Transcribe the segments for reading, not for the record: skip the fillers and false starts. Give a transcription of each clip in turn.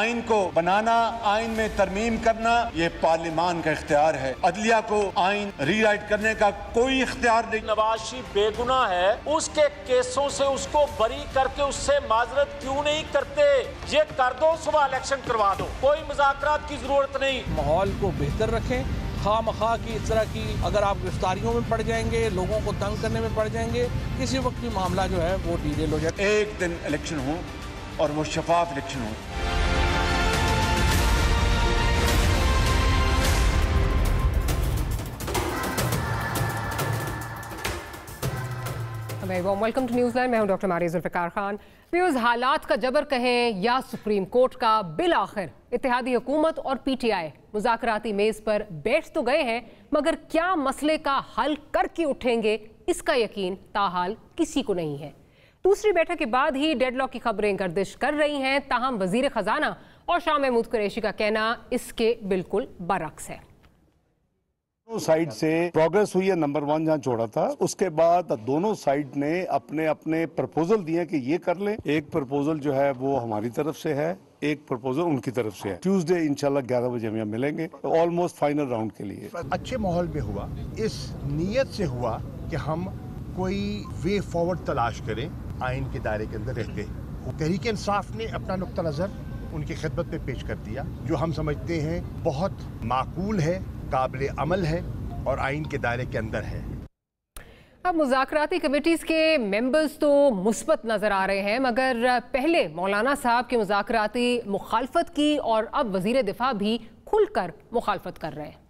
आइन को बनाना, आइन में तरमीम करना, ये पार्लियामान का इख्तियार है। अदलिया को आइन रीराइट करने का कोई इख्तियार नहीं। नवाज शरीफ बेगुनाह है, उसके केसों से उसको बरी करके उससे माजरत क्यों नहीं करते? ये कर दो, सुबह इलेक्शन करवा दो, कोई मुज़ाकरात की जरूरत नहीं। माहौल को बेहतर रखें, खामखा की इस तरह की अगर आप गिरफ्तारियों में पड़ जाएंगे, लोगों को तंग करने में पड़ जाएंगे, किसी वक्त भी मामला जो है वो डीरेल हो जाए। एक दिन इलेक्शन हो और वो शफाफ इलेक्शन हो। Welcome to Newsland. मैं हूं डॉक्टर मारिया जुल्फ़िकार खान। व्यूअर्स, हालात का जबर कहें या सुप्रीम कोर्ट का, बिल आखिर इत्तेहादी हुकूमत और पीटीआई मुज़ाकराती मेज़ पर बैठ तो गए हैं, मगर क्या मसले का हल करके उठेंगे, इसका यकीन ताहाल किसी को नहीं है। दूसरी बैठक के बाद ही डेडलॉक की खबरें गर्दिश कर रही हैं, ताहम वज़ीर ख़जाना और शाह महमूद कुरैशी का कहना इसके बिल्कुल बरअक्स है। दोनों साइड से प्रोग्रेस हुई है, नंबर 1 जहां छोड़ा था। उसके बाद दोनों साइड ने अपने अपने प्रपोजल दिए कि ये कर लें। एक प्रपोजल जो है वो हमारी तरफ से है, एक प्रपोजल उनकी तरफ से है। ट्यूसडे इंशाल्लाह 11 बजे हम यहाँ मिलेंगे, ऑलमोस्ट फाइनल राउंड के लिए। अच्छे माहौल में हुआ, इस नीयत से हुआ कि हम कोई वे फॉरवर्ड तलाश करें आइन के दायरे के अंदर रहते। तहरीक इंसाफ ने अपना नुक्ता नज़र उनकी खिदमत में पेश कर दिया, जो हम समझते हैं बहुत माकूल है, काबिल अमल है और आइन के दायरे के अंदर है। अब मुज़ाकराती कमेटीज़ के मेंबर्स तो मुस्बत नज़र आ रहे हैं, मगर पहले मौलाना साहब की मुज़ाकराती मुखालफत की और अब वज़ीर दिफा भी खुलकर मुखालफत कर रहे हैं।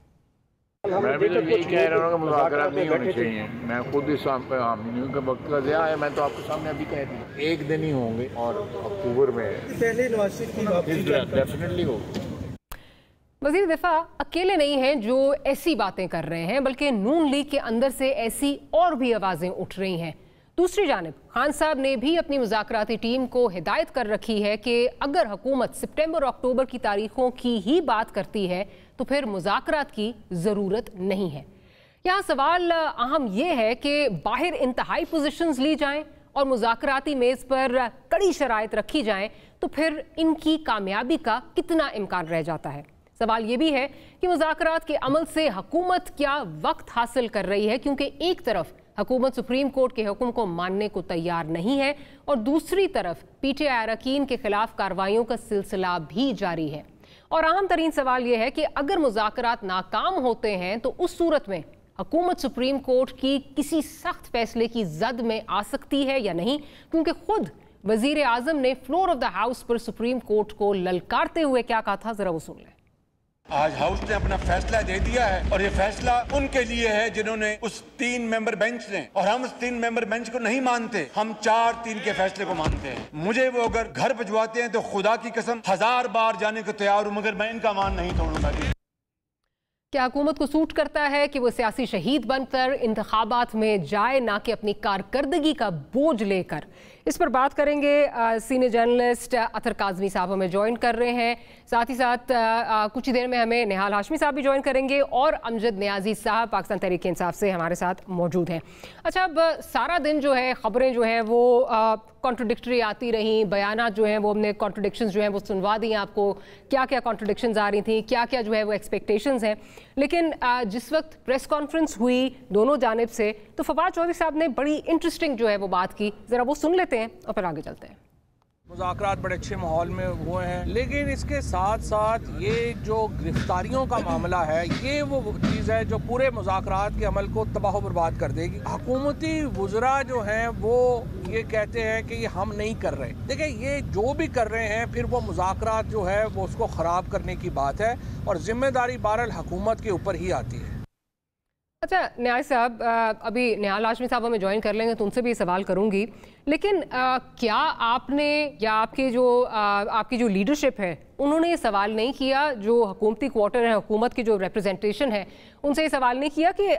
मैं भी तो यही कह रहा हूँ कि मुज़ाकरात नहीं होनी चाहिए। मैं खुद इस न्यू के वक्त का दिया है, मैं तो आपके सामने अभी कह दी, एक दिन ही होंगे और अक्टूबर में पहले डेफिनेटली होगी। वज़ीर दिफा अकेले नहीं हैं जो ऐसी बातें कर रहे हैं, बल्कि नून लीग के अंदर से ऐसी और भी आवाज़ें उठ रही हैं। दूसरी जानिब खान साहब ने भी अपनी मुज़ाकराती टीम को हिदायत कर रखी है कि अगर हुकूमत सितंबर और अक्टूबर की तारीखों की ही बात करती है तो फिर मुज़ाकरात की ज़रूरत नहीं है। यहाँ सवाल अहम ये है कि बाहर इंतहाई पोजीशंस ली जाएं और मुज़ाकराती मेज़ पर कड़ी शराइत रखी जाएं तो फिर इनकी कामयाबी का कितना इम्कान रह जाता है। सवाल ये भी है कि मुज़ाकरात के अमल से हुकूमत क्या वक्त हासिल कर रही है, क्योंकि एक तरफ हुकूमत सुप्रीम कोर्ट के हुक्म को मानने को तैयार नहीं है और दूसरी तरफ पीटीआई अरकान के खिलाफ कार्रवाइयों का सिलसिला भी जारी है। और अहम तरीन सवाल यह है कि अगर मुज़ाकरात नाकाम होते हैं तो उस सूरत में हुकूमत सुप्रीम कोर्ट की किसी सख्त फैसले की जद में आ सकती है या नहीं, क्योंकि खुद वजीर आजम ने फ्लोर ऑफ द हाउस पर सुप्रीम कोर्ट को ललकारते हुए क्या कहा था, जरा वो सुन लें। आज हाउस ने अपना फैसला दे दिया है और ये फैसला उनके लिए है जिन्होंने उस 3 मेंबर बेंच ने, और हम उस 3 मेंबर बेंच को नहीं मानते, हम 4-3 के फैसले को मानते हैं। मुझे वो अगर घर भिजवाते हैं तो खुदा की कसम 1000 बार जाने को तैयार हूं, मगर मैं इनका मान नहीं तोड़ूंगा। क्या हुकूमत को सूट करता है कि वो सियासी शहीद बनकर इंतखाबात में जाए, ना कि अपनी कारकर्दगी का बोझ लेकर? इस पर बात करेंगे। सीनियर जर्नलिस्ट अतर काज़मी साहब हमें ज्वाइन कर रहे हैं, साथ ही साथ कुछ ही देर में हमें निहाल हाशमी साहब भी ज्वाइन करेंगे और अमजद नियाजी साहब पाकिस्तान तहरीक इंसाफ से हमारे साथ मौजूद हैं। अच्छा, अब सारा दिन जो है खबरें जो हैं वो कॉन्ट्रडिक्टरी आती रहीं, बयानात जो हैं वो हमने कॉन्ट्रडिक्शंस जो हैं वो सुनवा दी आपको, क्या क्या कॉन्ट्रडिक्शंस आ रही थी, क्या क्या जो है वो एक्सपेक्टेशंस हैं। लेकिन जिस वक्त प्रेस कॉन्फ्रेंस हुई दोनों जानिब से तो फवाद चौधरी साहब ने बड़ी इंटरेस्टिंग जो है वो बात की, ज़रा वो सुन लेते हैं और फिर आगे चलते हैं। मुज़ाकरात बड़े अच्छे माहौल में हुए हैं, लेकिन इसके साथ साथ ये जो गिरफ्तारियों का मामला है, ये वो चीज़ है जो पूरे मुज़ाकरात के अमल को तबाह बर्बाद कर देगी। हुकूमती वुज़रा जो हैं वो ये कहते हैं कि ये हम नहीं कर रहे। देखिए, ये जो भी कर रहे हैं फिर वो मुज़ाकरात जो है वो उसको ख़राब करने की बात है और ज़िम्मेदारी बहरहाल हुकूमत के ऊपर ही आती है। अच्छा न्याय साहब, अभी निहाल हाशमी साहब हमें ज्वाइन कर लेंगे तो उनसे भी सवाल करूंगी, लेकिन क्या आपने या आपकी जो लीडरशिप है उन्होंने ये सवाल नहीं किया, जो हुकूमती क्वार्टर है, हुकूमत की जो रिप्रेजेंटेशन है, उनसे ये सवाल नहीं किया कि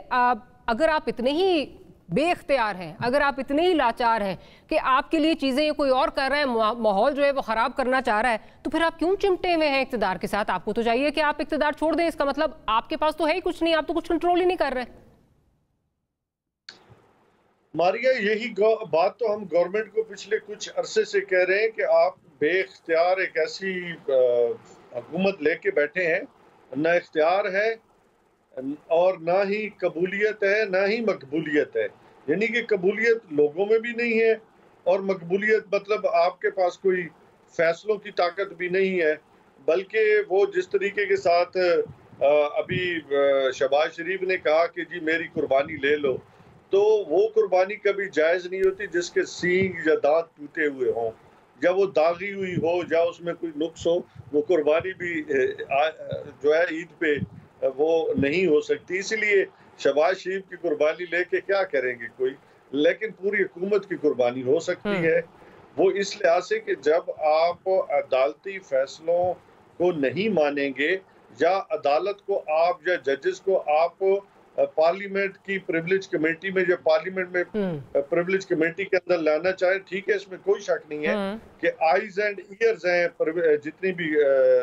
अगर आप इतने ही बेख्तियार हैं, अगर आप इतने ही लाचार हैं कि आपके लिए चीज़ें कोई और कर रहा है, माहौल जो है वो ख़राब करना चाह रहा है, तो फिर आप क्यों चिमटे हुए हैं इक़्तिदार के साथ? आपको तो चाहिए कि आप इक़्तिदार छोड़ दें। इसका मतलब आपके पास तो है ही कुछ नहीं, आप तो कुछ कंट्रोल ही नहीं कर रहे। मारिया, यही बात तो हम गवर्नमेंट को पिछले कुछ अरसे से कह रहे हैं कि आप बेख्तियार एक ऐसी हुकूमत लेके बैठे हैं, ना इख्तियार है और ना ही कबूलियत है, ना ही मकबूलियत है। यानी कि कबूलियत लोगों में भी नहीं है और मकबूलियत मतलब आपके पास कोई फैसलों की ताकत भी नहीं है, बल्कि वो जिस तरीके के साथ अभी शहबाज शरीफ ने कहा कि जी मेरी कुर्बानी ले लो, तो वो कुर्बानी कभी जायज़ नहीं होती जिसके सींग या दांत टूटे हुए हों, या वो दागी हुई हो, या उसमें कोई नुक्स हो। वो कुर्बानी भी जो है ईद पे वो नहीं हो सकती। इसलिए शहबाज शरीफ की कुर्बानी लेके क्या करेंगे कोई, लेकिन पूरी हुकूमत की कुर्बानी हो सकती है। वो इस लिहाज से कि जब आप अदालती फैसलों को नहीं मानेंगे या अदालत को आप या जजेस को आप पार्लियामेंट की प्रिविलेज कमेटी में या पार्लियामेंट में प्रिविलेज कमेटी के अंदर लाना चाहे, ठीक है, इसमें कोई शक नहीं है कि आईज एंड ईयर्स हैं जितनी भी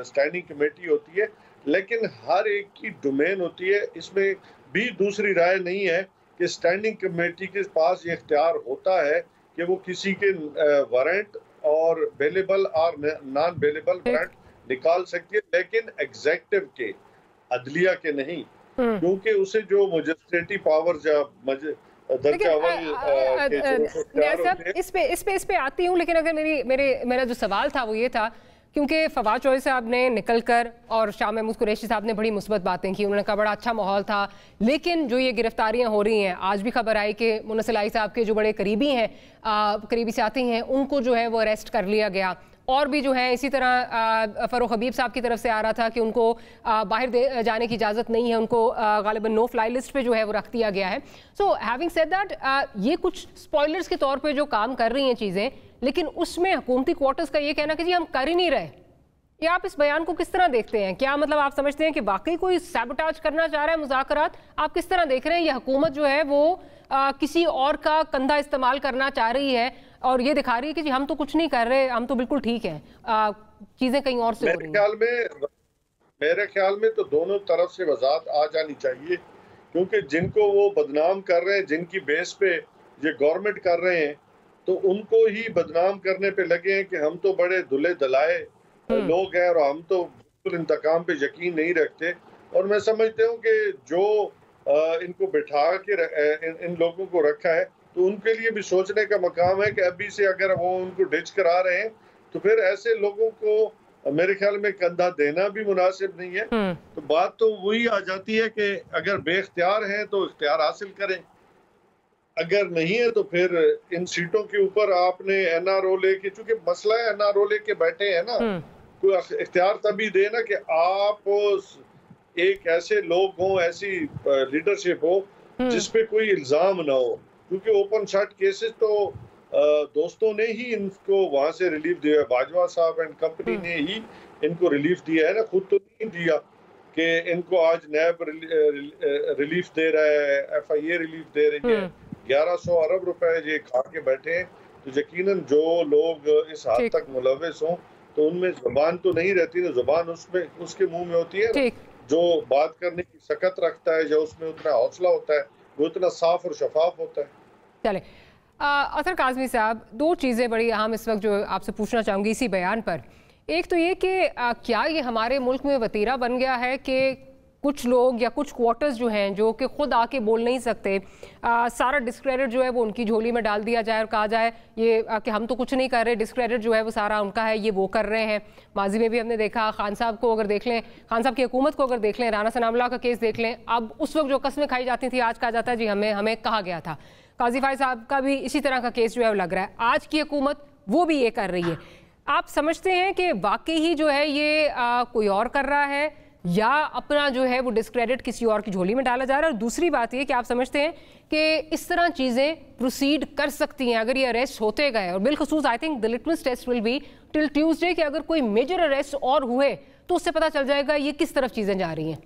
स्टैंडिंग कमेटी होती है, लेकिन हर एक की डोमेन होती है। इसमें भी दूसरी राय नहीं है कि स्टैंडिंग कमेटी के पास ये इख्तियार होता है कि वो किसी के वारंट और बेलेबल और नॉन बेलेबल वारंट निकाल सकती है, लेकिन एग्जेक्टिव के, अदलिया के नहीं, क्योंकि उसे जो मजिस्ट्रेटी पावर्स या इस पे आती हूँ। लेकिन अगर मेरा जो सवाल था वो ये था, क्योंकि फवाद चौधरी साहब ने निकलकर और शाह महमूद कुरैशी साहब ने बड़ी मुस्बत बातें की, उन्होंने कहा बड़ा अच्छा माहौल था, लेकिन जो ये गिरफ्तारियां हो रही हैं, आज भी खबर आई कि मुनस्सिर साहब के जो बड़े करीबी हैं, करीबी साथी हैं, उनको जो है वो अरेस्ट कर लिया गया। और भी जो है इसी तरह फरूख हबीब साहब की तरफ से आ रहा था कि उनको बाहर जाने की इजाज़त नहीं है, उनको गालिबन नो फ्लाई लिस्ट पे जो है वो रख दिया गया है। सो हैविंग सेड दैट, ये कुछ स्पॉयलर्स के तौर पे जो काम कर रही हैं चीज़ें, लेकिन उसमें हुकूमती क्वार्टर्स का ये कहना कि जी हम कर ही नहीं रहे, ये आप इस बयान को किस तरह देखते हैं? क्या मतलब आप समझते हैं कि वाकई कोई सैबोटाज करना चाह रहा है मुज़ाकरात? आप किस तरह देख रहे हैं? ये हुकूमत जो है वो किसी और का कंधा इस्तेमाल करना चाह रही है और ये दिखा रही है कि जी हम तो कुछ नहीं कर रहे, हम तो बिल्कुल ठीक हैं, चीजें कहीं और से हो रही हैं। मेरे ख्याल में तो दोनों तरफ से वजाहत आ जानी चाहिए, क्योंकि जिनको वो बदनाम कर रहे हैं, जिनकी बेस पे ये गवर्नमेंट कर रहे हैं, तो उनको ही बदनाम करने पे लगे हैं कि हम तो बड़े दुले दलाए लोग हैं और हम तो बिल्कुल इंतकाम पे यकीन नहीं रखते। और मैं समझता हूँ कि जो इनको बिठा के इन लोगों को रखा है, तो उनके लिए भी सोचने का मकाम है कि अभी से अगर वो उनको डिच करा रहे हैं, तो फिर ऐसे लोगों को मेरे ख्याल में कंधा देना भी मुनासिब नहीं है। तो बात तो वही आ जाती है कि अगर बेख्तियार हैं तो इख्तियार हासिल करें, अगर नहीं है तो फिर इन सीटों के ऊपर आपने एनआरओ लेके, चूंकि मसला है एनआरओ लेके बैठे हैं ना, कोई इख्तियार तभी दे ना कि आप एक ऐसे लोग हों, ऐसी लीडरशिप हो जिसपे कोई इल्जाम ना हो, क्योंकि ओपन शट केसेस तो दोस्तों ने ही इनको वहां से रिलीफ दिया है, बाजवा साहब एंड कंपनी ने ही इनको रिलीफ दिया है ना, खुद तो नहीं दिया कि इनको आज नैब रिलीफ दे रहा है, FIA रिलीफ दे रही है, 1100 अरब रुपए ये खा के बैठे हैं। तो यकीनन जो लोग इस हद तक मुलविस हों, तो उनमें जुबान तो नहीं रहती ना, जुबान उसके मुंह में होती है, जो बात करने की सकत रखता है, जो उसमें उतना हौसला होता है, वो इतना साफ और शफाफ होता है। चले अतर काज़मी साहब, दो चीज़ें बड़ी अहम इस वक्त जो आपसे पूछना चाहूँगी इसी बयान पर। एक तो ये कि क्या ये हमारे मुल्क में वतीरा बन गया है कि कुछ लोग या कुछ क्वार्टर्स जो हैं जो कि खुद आके बोल नहीं सकते, सारा डिस्क्रेडिट जो है वो उनकी झोली में डाल दिया जाए और कहा जाए ये कि हम तो कुछ नहीं कर रहे, डिस्क्रेडिट जो है वो सारा उनका है, ये वो कर रहे हैं। माजी में भी हमने देखा, खान साहब को अगर देख लें, खान साहब की हुकूमत को अगर देख लें, राना सनाउल्लाह का केस देख लें, अब उस वक्त जो कस्में खाई जाती थी, आज कहा जाता है जी हमें कहा गया था। काजी फाइज साहब का भी इसी तरह का केस जो है लग रहा है, आज की हुकूमत वो भी ये कर रही है। आप समझते हैं कि वाकई ही जो है ये कोई और कर रहा है या अपना जो है वो डिस्क्रेडिट किसी और की झोली में डाला जा रहा है? और दूसरी बात ये कि आप समझते हैं कि इस तरह चीज़ें प्रोसीड कर सकती हैं अगर ये अरेस्ट होते गए, और बिलखसूस I think the litmus test will be till Tuesday कि अगर कोई मेजर अरेस्ट और हुए तो उससे पता चल जाएगा ये किस तरफ चीज़ें जा रही हैं।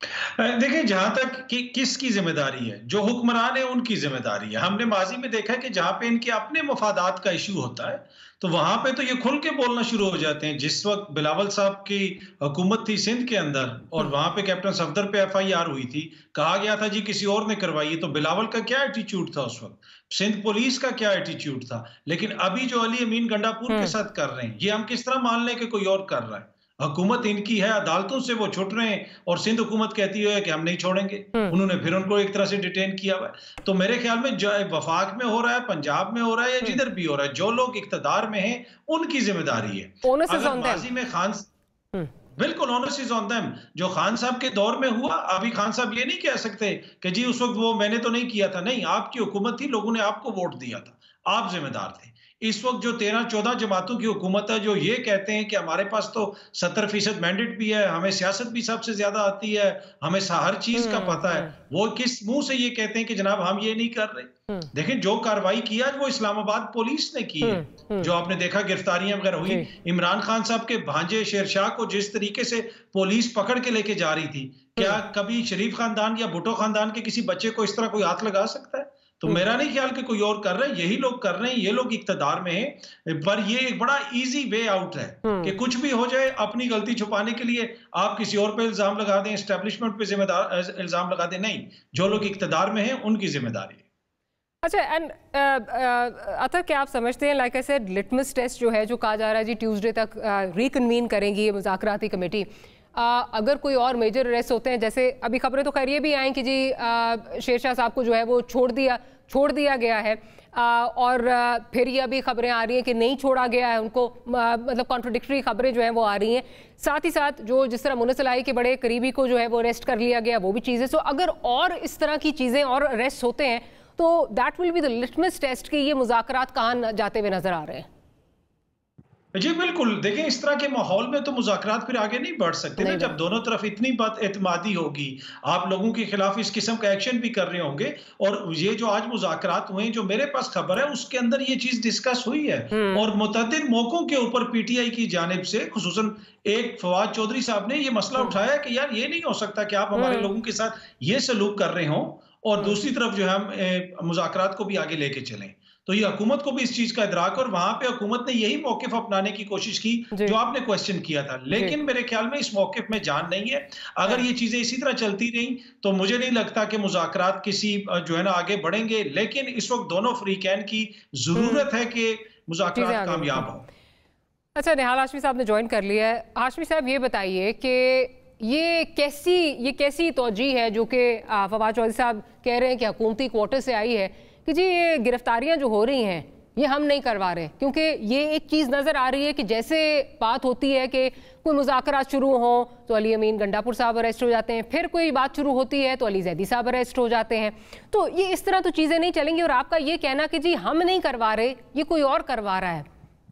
देखिए, जहां तक कि किसकी जिम्मेदारी है, जो हुक्मरान है उनकी जिम्मेदारी है। हमने माजी में देखा है कि जहां पे इनके अपने मफादात का इशू होता है तो वहां पे तो ये खुल के बोलना शुरू हो जाते हैं। जिस वक्त बिलावल साहब की हुकूमत थी सिंध के अंदर और वहां पे कैप्टन सफदर पे FIR हुई थी, कहा गया था जी किसी और ने करवाई, तो बिलावल का क्या एटीट्यूड था उस वक्त, सिंध पुलिस का क्या एटीट्यूड था। लेकिन अभी जो अली अमीन गंडापुर के साथ कर रहे हैं, ये हम किस तरह मान लें कि कोई और कर रहा है। हुकूमत इनकी है, अदालतों से वो छुट रहे हैं और सिंध हुकूमत कहती है कि हम नहीं छोड़ेंगे। उन्होंने फिर उनको एक तरह से डिटेन किया हुआ है। तो मेरे ख्याल में जो वफाक में हो रहा है, पंजाब में हो रहा है या जिधर भी हो रहा है, जो लोग इक्तदार में हैं उनकी जिम्मेदारी है। अगर माजी में खान बिल्कुल ओनस इज ऑन देम, जो खान साहब के दौर में हुआ, अभी खान साहब ये नहीं कह सकते कि जी उस वक्त वो मैंने तो नहीं किया था। नहीं, आपकी हुकूमत थी, लोगों ने आपको वोट दिया था, आप जिम्मेदार थे। इस वक्त जो 13-14 जमातों की हुकूमत है, जो ये कहते हैं कि हमारे पास तो 70% मैंडेट भी है, हमें सियासत भी सबसे ज्यादा आती है, हमें हर चीज का पता है, वो किस मुंह से ये कहते हैं कि जनाब हम ये नहीं कर रहे। देखें, जो कार्रवाई किया वो इस्लामाबाद पुलिस ने की है। जो आपने देखा गिरफ्तारियां वगैरह हुई, इमरान खान साहब के भांजे शेरशाह को जिस तरीके से पुलिस पकड़ के लेके जा रही थी, क्या कभी शरीफ खानदान या भुट्टो खानदान के किसी बच्चे को इस तरह कोई हाथ लगा सकता है? तो मेरा नहीं ख्याल कि कोई और कर रहा है, यही लोग कर रहे हैं, ये लोग इक्तदार में हैं। पर ये एक बड़ा इजी वे आउट है कि कुछ भी हो जाए, अपनी गलती छुपाने के लिए आप किसी और पे इल्जाम लगा दें, एस्टेब्लिशमेंट पे जिम्मेदार इल्जाम लगा दें। नहीं, जो लोग इक्तदार में हैं उनकी जिम्मेदारी है। अच्छा, एंड अतर क्या आप समझते हैं, like I said, litmus test जो है, जो कहा जा रहा है जी ट्यूसडे तक रिकन्वीन करेंगी ये मुज़ाकराती कमेटी, अगर कोई और मेजर अरेस्ट होते हैं, जैसे अभी खबरें तो खैर ये भी आई कि जी शेरशाह साहब को जो है वो छोड़ दिया गया है, और फिर ये अभी खबरें आ रही हैं कि नहीं छोड़ा गया है उनको, मतलब कॉन्ट्रडिक्टरी खबरें जो हैं वो आ रही हैं। साथ ही साथ जो जिस तरह मुनस्सिर के बड़े करीबी को जो है वो अरेस्ट कर लिया गया, वो भी चीज़ें। सो अगर और इस तरह की चीज़ें और अरेस्ट होते हैं तो that will be the litmus test कि ये मुज़ाकरात कहाँ जाते हुए नजर आ रहे हैं। जी बिल्कुल, देखें इस तरह के माहौल में तो मुज़ाकरात फिर आगे नहीं बढ़ सकते ना, जब दोनों तरफ इतनी बात एतमादी होगी, आप लोगों के खिलाफ इस किस्म का एक्शन भी कर रहे होंगे। और ये जो आज मुज़ाकरात हुए, जो मेरे पास खबर है उसके अंदर ये चीज डिस्कस हुई है और मुतअद्दिद मौकों के ऊपर PTI की जानिब से, खुसूसन एक फवाद चौधरी साहब ने ये मसला उठाया कि यार ये नहीं हो सकता कि आप हमारे लोगों के साथ ये सलूक कर रहे हों और दूसरी तरफ जो है हम मुज़ाकरात को भी आगे लेके चलें। तो ये हुकूमत को भी इस चीज का इदराक, और वहां पे हुकूमत ने यही मौकिफ अपनाने की कोशिश की जो आपने क्वेश्चन किया था। लेकिन मेरे ख्याल में इस मौकिफ में जान नहीं है। अगर ये चीजें इसी तरह चलती रही तो मुझे नहीं लगता कि मुज़ाकरात किसी जो है ना आगे बढ़ेंगे। लेकिन इस वक्त दोनों फ्रीकैन की जरूरत है कि मुज़ाकरात कामयाब हो। अच्छा, निहाल हाशमी साहब ने ज्वाइन कर लिया है। हाशमी साहब ये बताइए कि ये कैसी तौजीह है जो कि फवाद चौधरी साहब कह रहे हैं कि हुकूमती क्वार्टर से आई है कि जी ये गिरफ्तारियां जो हो रही हैं ये हम नहीं करवा रहे, क्योंकि ये एक चीज़ नज़र आ रही है कि जैसे बात होती है कि कोई मुज़ाकरात शुरू हो तो अली अमीन गंडापुर साहब अरेस्ट हो जाते हैं, फिर कोई बात शुरू होती है तो अली जैदी साहब अरेस्ट हो जाते हैं। तो ये इस तरह तो चीज़ें नहीं चलेंगी। और आपका ये कहना कि जी हम नहीं करवा रहे, ये कोई और करवा रहा है,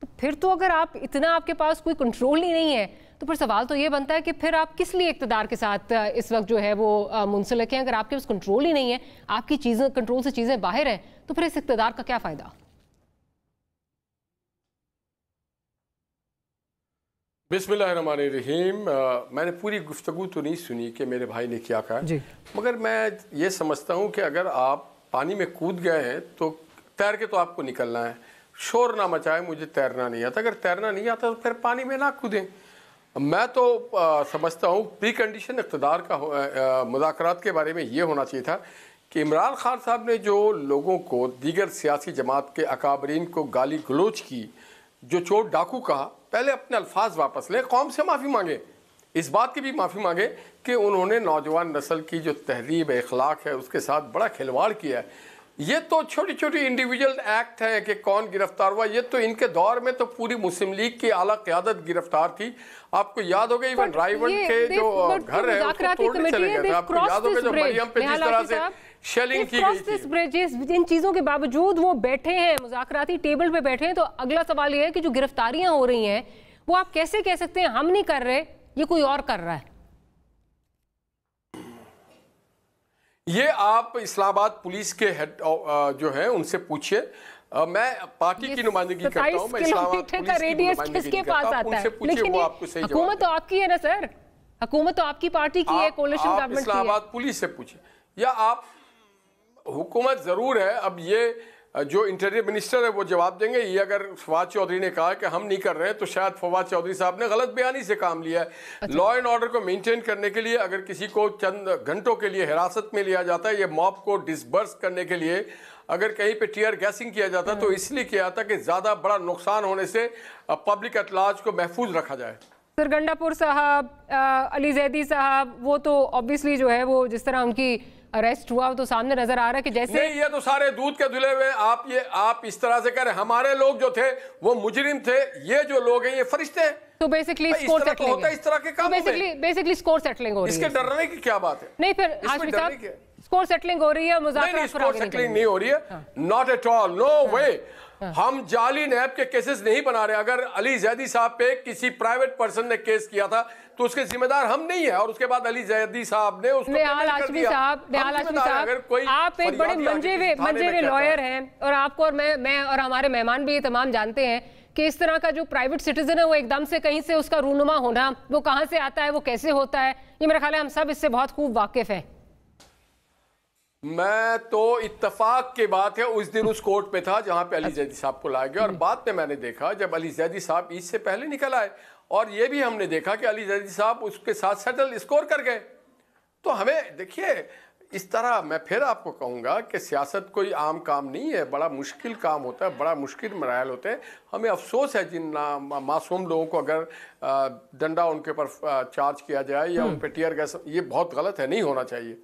तो फिर तो अगर आप इतना आपके पास कोई कंट्रोल ही नहीं है तो फिर सवाल तो ये बनता है कि फिर आप किस लिए इक़्तिदार के साथ इस वक्त जो है वो मुंसलिक हैं। अगर आपके पास कंट्रोल ही नहीं है, आपकी चीज़ें कंट्रोल से चीज़ें बाहर हैं, तो फिर इस इक़्तिदार का क्या फ़ायदा। बिस्मिल्लाहिर्रहमानिर्रहीम। मैंने पूरी गुफ्तगू तो नहीं सुनी कि मेरे भाई ने क्या कहा, मगर मैं ये समझता हूँ कि अगर आप पानी में कूद गए हैं तो तैर के तो आपको निकलना है। शोर ना मचाए मुझे तैरना नहीं आता, अगर तैरना नहीं आता तो फिर पानी में ना कूदें। मैं तो समझता हूँ प्री कंडीशन इक़्तिदार का मुज़ाकरात के बारे में ये होना चाहिए था कि इमरान खान साहब ने जो लोगों को, दीगर सियासी जमात के अकाबरीन को गाली गलोच की, जो चोर डाकू कहा, पहले अपने अल्फाज वापस लें, कौम से माफ़ी मांगे, इस बात की भी माफ़ी मांगे कि उन्होंने नौजवान नस्ल की जो तहजीब अखलाक है उसके साथ बड़ा खिलवाड़ किया है। ये तो छोटी छोटी इंडिविजुअल एक्ट है कि कौन गिरफ्तार हुआ, ये तो इनके दौर में तो पूरी मुस्लिम लीग की आला क़यादत गिरफ्तार थी। आपको याद होगा इवन रायवंड के जो घर है उसको तोड़ने चले गए थे। आपको याद होगा जो मरियम पे जिस तरह से शेलिंग की गई थी। इन चीजों के बावजूद वो बैठे हैं, मुज़ाकराती टेबल पे बैठे हैं। तो अगला सवाल ये है कि जो गिरफ्तारियां हो रही हैं वो आप कैसे कह सकते हैं हम नहीं कर रहे, ये कोई और कर रहा है। ये आप इस्लामाबाद पुलिस के हेड जो है उनसे पूछिए। मैं पार्टी की नुमाइंदगी करता हूं, मैं इस्लामाबाद पुलिस की नुमाइंदगी करता हूं, उनसे पूछिए, वो आपको सही जवाब देंगे। हुकूमत तो आपकी है ना सर, हुकूमत तो आपकी पार्टी की है, कोalition गवर्नमेंट की है। इस्लामाबाद पुलिस से पूछिए, या आप हुकूमत जरूर है। अब ये जो इंटीरियर मिनिस्टर है वो जवाब देंगे। ये अगर फवाद चौधरी ने कहा कि हम नहीं कर रहे हैं तो शायद फवाद चौधरी साहब ने गलत बयानी से काम लिया है। लॉ एंड ऑर्डर को मेंटेन करने के लिए अगर किसी को चंद घंटों के लिए हिरासत में लिया जाता है, ये मॉब को डिसबर्स करने के लिए अगर कहीं पे टीयर गैसिंग किया जाता तो इसलिए किया जाता कि ज्यादा बड़ा नुकसान होने से पब्लिक एट लार्ज को महफूज रखा जाए। सर गंडापुर साहब, अली जैदी साहब, वो तो ऑब्वियसली जो है वो जिस तरह उनकी अरेस्ट हुआ तो सामने नजर आ रहा है कि जैसे नहीं, ये तो सारे दूध के धुले हुए। आप इस तरह से कह रहे, हमारे लोग जो थे वो मुजरिम थे, ये जो लोग हैं ये फरिश्ते हैं। तो बेसिकली स्कोर सेटलिंग होता है इस तरह के काम में। बेसिकली स्कोर सेटलिंग हो रही है। इसके डरने की क्या बात है? नहीं, फिर हाशमी साहब स्कोर सेटलिंग हो रही है, मुज़ाकरात स्कोर सेटलिंग नहीं हो रही है, नॉट एट ऑल, नो वे। हम जाली नैब के केसेस नहीं बना रहे। अगर अली जैदी साहब पे किसी प्राइवेट पर्सन ने केस किया था तो उसके जिम्मेदार हम नहीं है, और उसके बाद अली जैदी साहब ने उसको निहाल हाशमी साहब, आप एक बड़े मंजे हुए लॉयर हैं और आपको और मैं और हमारे मेहमान भी ये तमाम जानते हैं कि इस तरह का जो प्राइवेट सिटीजन है वो एकदम से कहीं से उसका रूनुमा होना, वो कहां से आता है, वो कैसे होता है, ये मेरा ख्याल है हम सब इससे बहुत खूब वाकिफ हैं। मैं तो इत्तेफाक की बात है उस दिन उस कोर्ट पे था जहां पे अली जैदी साहब को लाया गया, और बाद में मैंने देखा जब अली जैदी साहब ईद से पहले निकल आए, और ये भी हमने देखा कि अली जैदी साहब उसके साथ सेटल स्कोर कर गए। तो हमें देखिए, इस तरह मैं फिर आपको कहूँगा कि सियासत कोई आम काम नहीं है, बड़ा मुश्किल काम होता है, बड़ा मुश्किल मराइल होते हैं। हमें अफसोस है जिन मासूम लोगों को अगर डंडा उनके ऊपर चार्ज किया जाए या उन पर टीयर गैस, ये बहुत गलत है, नहीं होना चाहिए।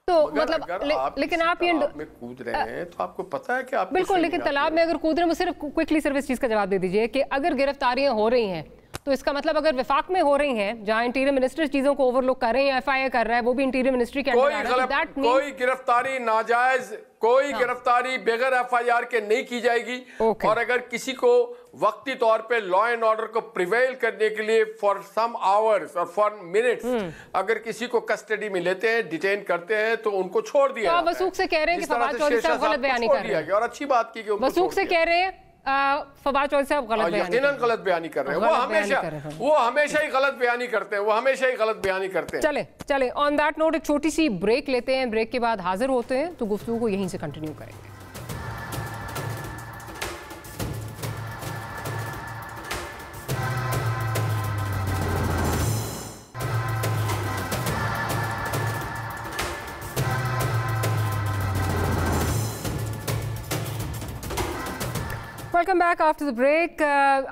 तो मतलब लेकिन आप ये में कूद रहे हैं तो आपको पता है कि आप बिल्कुल, लेकिन तालाब में अगर कूद रहे हैं, मुझे सिर्फ क्विकली सिर्फ इस चीज़ का जवाब दे दीजिए कि अगर गिरफ्तारियां हो रही हैं तो इसका मतलब अगर विफाक में हो रही हैं जहां इंटीरियर मिनिस्टर चीजों को ओवरलुक कर रहे हैं, एफआईआर कर रहा है, वो भी इंटीरियर मिनिस्ट्री के अंडर आ रहा है, कोई गिरफ्तारी नाजायज, कोई गिरफ्तारी बगैर एफआईआर के नहीं की जाएगी। और अगर किसी को वक्ती तौर पे लॉ एंड ऑर्डर को प्रिवेल करने के लिए फॉर सम आवर्स और फॉर मिनट्स अगर किसी को कस्टडी में लेते हैं, डिटेन करते हैं, तो उनको छोड़ दिया। तो वसूख से कह रहे हैं कि फवाद चौधरी साहब गलत बयानी कर रहे हैं, और अच्छी बात की कि वसूख से कह रहे हैं फवाद चौधरी साहब गलत बयानी कर रहे हैं। वो हमेशा ही गलत बयानी करते हैं, वो हमेशा ही गलत बयानी करते हैं। चले ऑन दैट नोट एक छोटी सी ब्रेक लेते हैं, ब्रेक के बाद हाजिर होते हैं तो गुफ्तगू को यहीं से कंटिन्यू करेंगे। Welcome back after the break.